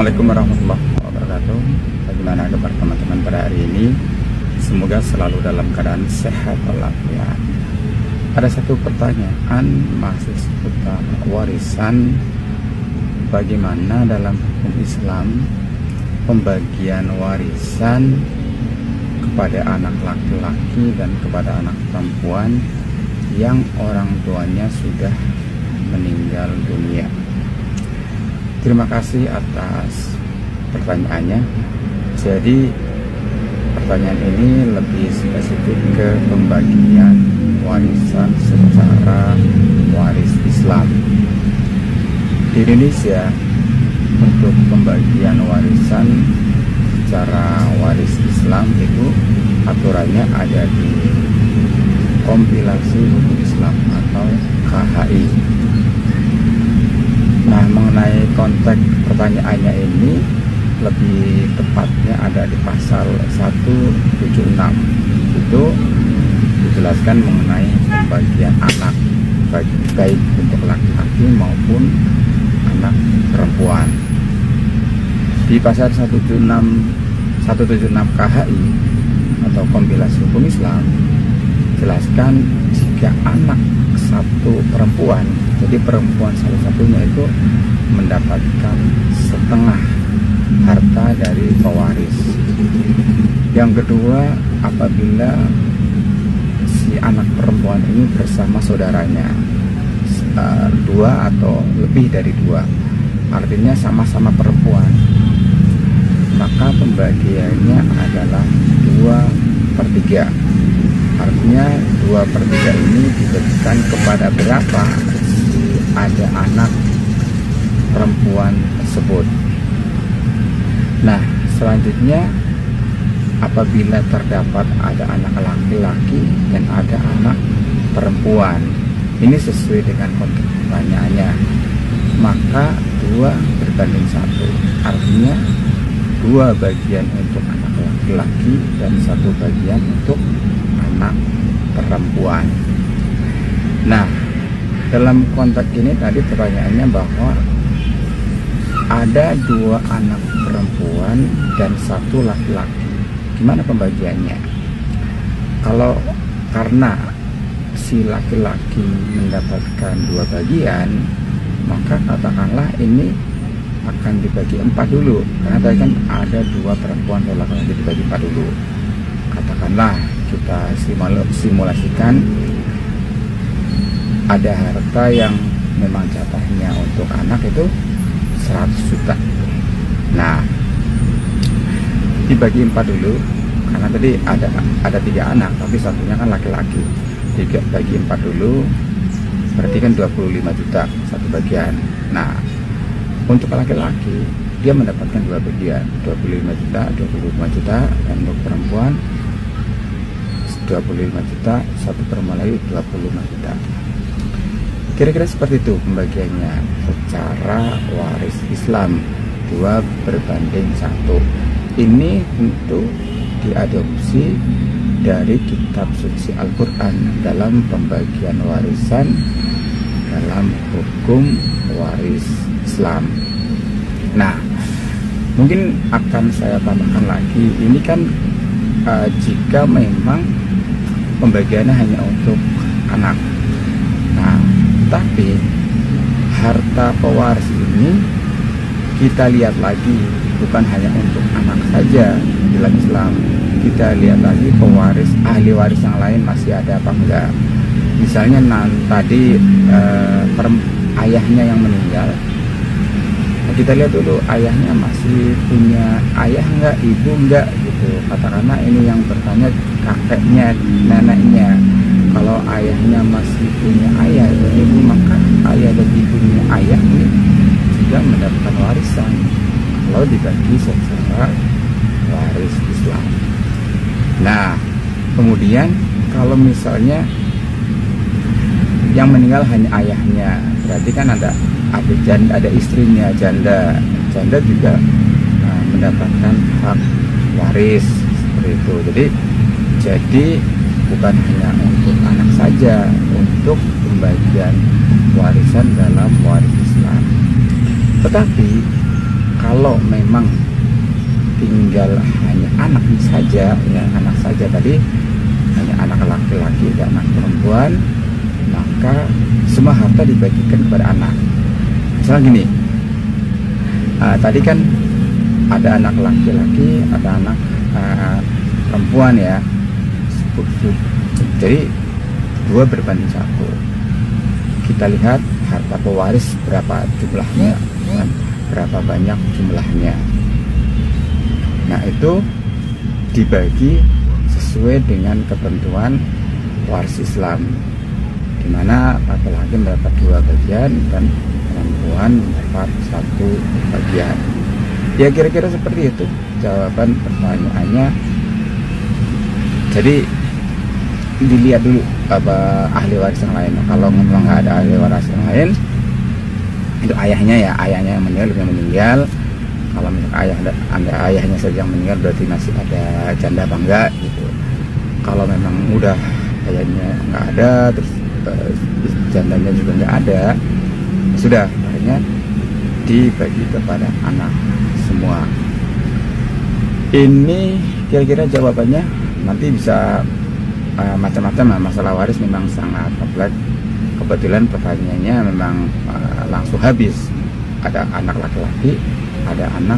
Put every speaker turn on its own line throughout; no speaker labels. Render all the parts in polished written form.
Assalamualaikum warahmatullahi wabarakatuh. Bagaimana kabar teman-teman pada hari ini? Semoga selalu dalam keadaan sehat walafiat. Ada satu pertanyaan masih seputar warisan. Bagaimana dalam hukum Islam pembagian warisan kepada anak laki-laki dan kepada anak perempuan yang orang tuanya sudah meninggal dunia? Terima kasih atas pertanyaannya. Jadi pertanyaan ini lebih spesifik ke pembagian warisan secara waris Islam. Di Indonesia untuk pembagian warisan secara waris Islam itu aturannya ada di Kompilasi Hukum Islam atau KHI. Nah, mengenai konteks pertanyaannya ini lebih tepatnya ada di pasal 176. Itu dijelaskan mengenai pembagian anak baik untuk laki-laki maupun anak perempuan. Di pasal 176 KHI atau Kompilasi Hukum Islam jelaskan jika anak satu perempuan, jadi perempuan salah satunya itu mendapatkan setengah harta dari pewaris. Yang kedua, apabila si anak perempuan ini bersama saudaranya dua atau lebih dari dua, artinya sama-sama perempuan, maka pembagiannya adalah 2/3. Artinya 2/3 ini diberikan kepada berapa ada anak perempuan tersebut. Nah, selanjutnya apabila terdapat ada anak laki-laki dan ada anak perempuan, ini sesuai dengan konteks pertanyaannya, maka 2/1. Artinya 2 bagian untuk anak laki-laki dan 1 bagian untuk anak perempuan. Nah, dalam konteks ini tadi pertanyaannya bahwa ada 2 anak perempuan dan 1 laki-laki. Gimana pembagiannya? Kalau karena si laki-laki mendapatkan 2 bagian, maka katakanlah ini akan dibagi 4 dulu, karena tadi kan ada 2 perempuan dan laki-laki, dibagi 4 dulu. Katakanlah kita simulasikan ada harta yang memang jatahnya untuk anak itu 100 juta. Nah, dibagi 4 dulu, karena tadi ada 3 anak tapi satunya kan laki-laki. Bagi 4 dulu, berarti kan 25 juta satu bagian. Nah, untuk laki-laki dia mendapatkan 2 bagian, 25 juta, dan untuk perempuan 25 juta, satu perempuan lagi 25 juta. Kira-kira seperti itu pembagiannya secara waris Islam, 2/1. Ini tentu diadopsi dari kitab suci Al-Quran dalam pembagian warisan dalam hukum waris Islam. Nah, mungkin akan saya tambahkan lagi, ini kan jika memang pembagiannya hanya untuk anak. Nah, tapi harta pewaris ini kita lihat lagi, bukan hanya untuk anak saja dalam Islam. Kita lihat lagi pewaris, ahli waris yang lain masih ada apa enggak. Misalnya tadi ayahnya yang meninggal, kita lihat dulu ayahnya masih punya ayah enggak, ibu enggak gitu. Katakanlah ini yang bertanya kakeknya, neneknya. Kalau ayahnya masih punya ayah dan ibu, maka ayah dan ibunya ayah ini juga mendapatkan warisan kalau dibagi secara waris Islam. Nah, kemudian kalau misalnya yang meninggal hanya ayahnya, berarti kan ada janda, ada istrinya, janda juga mendapatkan hak waris seperti itu. Jadi bukan hanya untuk anak saja, untuk pembagian warisan dalam waris Islam. Tetapi kalau memang tinggal hanya anak saja, ya anak saja tadi, hanya anak laki-laki dan anak perempuan, maka semua harta dibagikan kepada anak. Misalnya gini, tadi kan ada anak laki-laki, ada anak perempuan ya, jadi 2 berbanding 1. Kita lihat harta pewaris berapa jumlahnya dan berapa banyak jumlahnya. Nah itu dibagi sesuai dengan ketentuan waris Islam, dimana laki-laki mendapat 2 bagian dan perempuan mendapat 1 bagian. Ya kira-kira seperti itu jawaban pertanyaannya. Jadi dilihat dulu apa ahli waris yang lain. Kalau memang nggak ada ahli waris yang lain, itu ayahnya yang meninggal. Kalau misalnya ayahnya saja yang meninggal, berarti masih ada janda apa enggak gitu. Kalau memang udah ayahnya nggak ada, terus jandanya juga nggak ada, sudah akhirnya dibagi kepada anak semua. Ini kira-kira jawabannya. Nanti bisa macam-macam. Masalah waris memang sangat kompleks. Kebetulan pertanyaannya memang langsung habis. Ada anak laki-laki, ada anak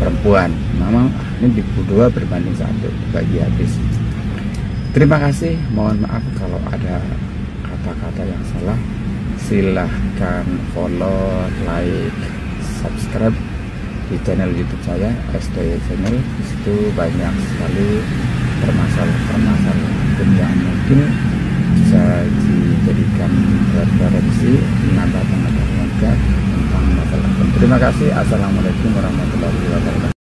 perempuan. Memang ini 2 berbanding 1 bagi habis. Terima kasih. Mohon maaf kalau ada kata-kata yang salah. Silahkan follow, like, subscribe di channel YouTube saya, STY Channel. Di situ banyak sekali permasalahan yang mungkin bisa dijadikan referensi, menambah pengetahuan tentang masalah. Terima kasih. Assalamualaikum warahmatullahi wabarakatuh.